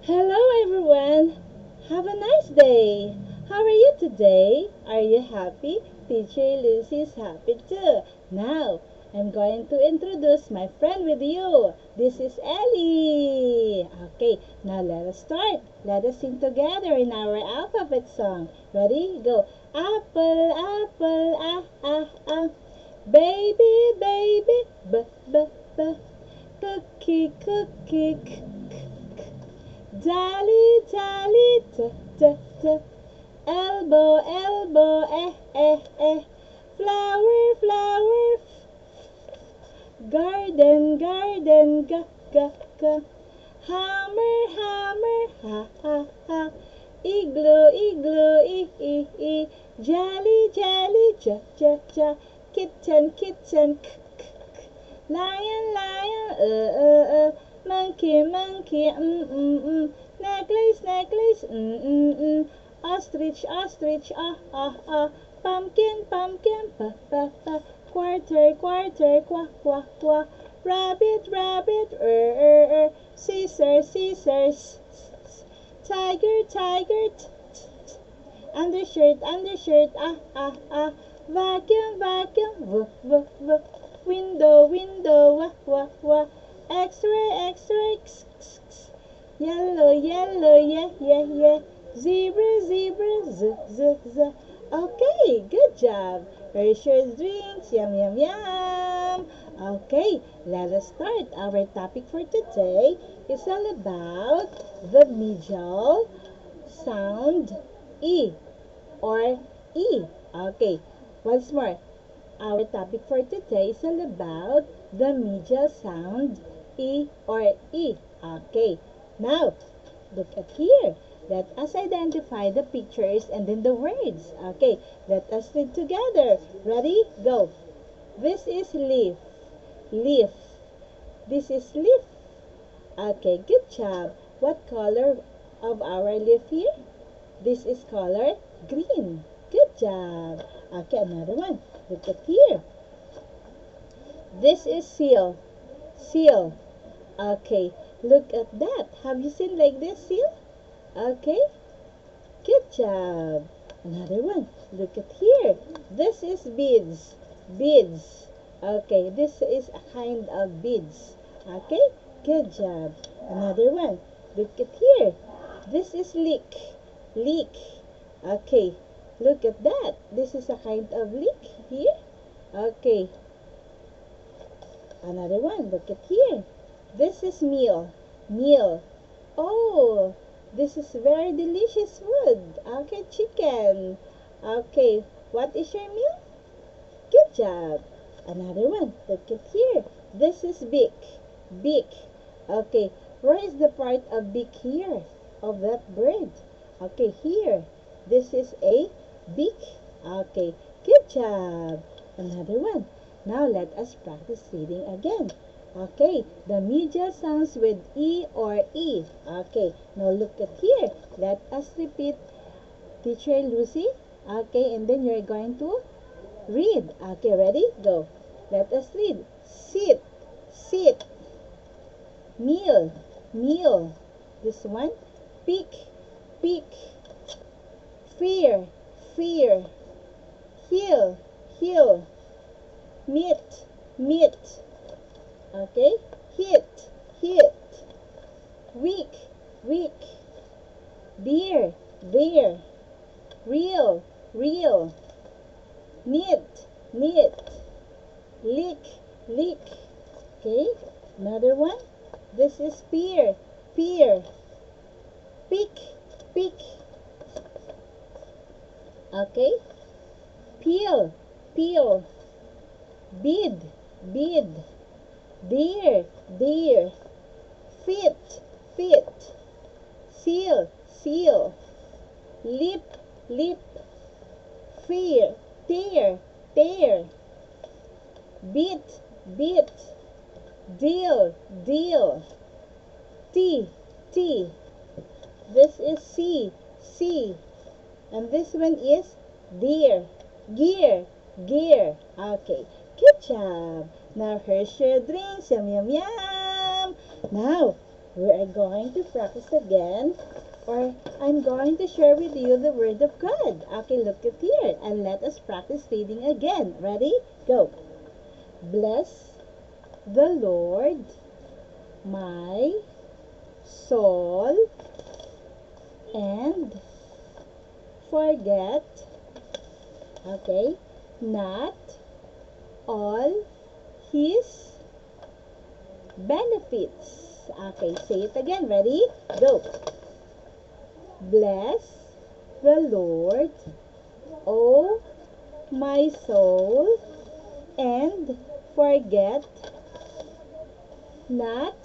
Hello everyone! Have a nice day! How are you today? Are you happy? Teacher Lucy is happy too. Now, I'm going to introduce my friend with you. This is Ellie. Okay, now let us start. Let us sing together in our alphabet song. Ready? Go. Apple, apple, ah, ah, ah. Baby, baby, b, b, b. Cookie, cookie, k, k. Dolly, dolly, t, t, t. Elbow, elbow, eh, eh, eh. Flower, flower. Garden, garden, ga, ga, ga. Hammer, hammer, ha, ha, ha. Igloo, igloo, e. Jelly, jelly, ja, ja, ja. Kitten, kitten, k, k, k. Lion, lion, Monkey, monkey, Necklace, necklace, Ostrich, ostrich, ah, ah, ah. Pumpkin, pumpkin, pa, pa, pa. Quarter, quarter, quack, quack, quack. Rabbit, rabbit, Scissors, scissors, Tiger, tiger, Undershirt, undershirt, ah, ah, ah. Vacuum, vacuum, Window, window, wah, wah, wah. X-ray, x-ray, Yellow, yellow, yeah, yeah, yeah. Zebra, zebra, z. Okay, good job. Where's your drinks? Yum, yum, yum. Okay, let us start. Our topic for today is all about the medial sound E or E. Okay, once more. Our topic for today is all about the medial sound E or E. Okay, now look at here. Let us identify the pictures and then the words. Okay, let us read together. Ready? Go. This is leaf. Leaf. This is leaf. Okay, good job. What color of our leaf here? This is color green. Good job. Okay, another one. Look at here. This is seal. Seal. Okay, look at that. Have you seen like this seal? Okay, good job. Another one. Look at here. This is beads. Beads. Okay, this is a kind of beads. Okay, good job. Another one. Look at here. This is leek. Leek. Okay, look at that. This is a kind of leek here. Okay, another one. Look at here. This is meal. Meal. Oh, this is very delicious food. Okay, chicken. Okay, what is your meal? Good job. Another one. Look at here. This is beak. Beak. Okay, where is the part of beak here? Of that bird? Okay, here. This is a beak. Okay, good job. Another one. Now let us practice reading again. Okay, the media sounds with E or E. Okay, now look at here. Let us repeat Teacher Lucy. Okay, and then you're going to read. Okay, ready? Go. Let us read. Sit, sit. Meal, meal. This one. Pick, pick. Fear, fear. Heel, heel. Meet, meet. Okay, hit, hit. Weak, weak. Dear, dear. Real, real. Knit, knit. Lick, lick. Okay, another one. This is peer, peer. Pick, pick. Okay, peel, peel. Bid, bid. Dear, dear. Fit, fit. Seal, seal. Lip, lip. Fear, tear, tear. Bit, bit. Deal, deal. Tea, tea. This is C, C. And this one is deer, gear, gear. Okay, good job. Now here's your drinks. Yum, yum, yum. Now, We are going to practice again, or I'm going to share with you the Word of God. Okay, look at here, and let us practice reading again. Ready? Go. Bless the Lord, my soul, and forget, okay, not all His benefits. Okay, say it again. Ready? Go. Bless the Lord, O my soul, and forget not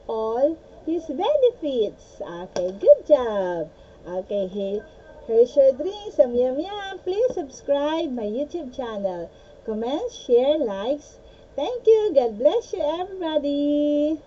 all His benefits. Okay, good job. Okay, hey, here's your drinks. Yum, yum. Please subscribe my YouTube channel. Comment, share, likes. Thank you. God bless you, everybody.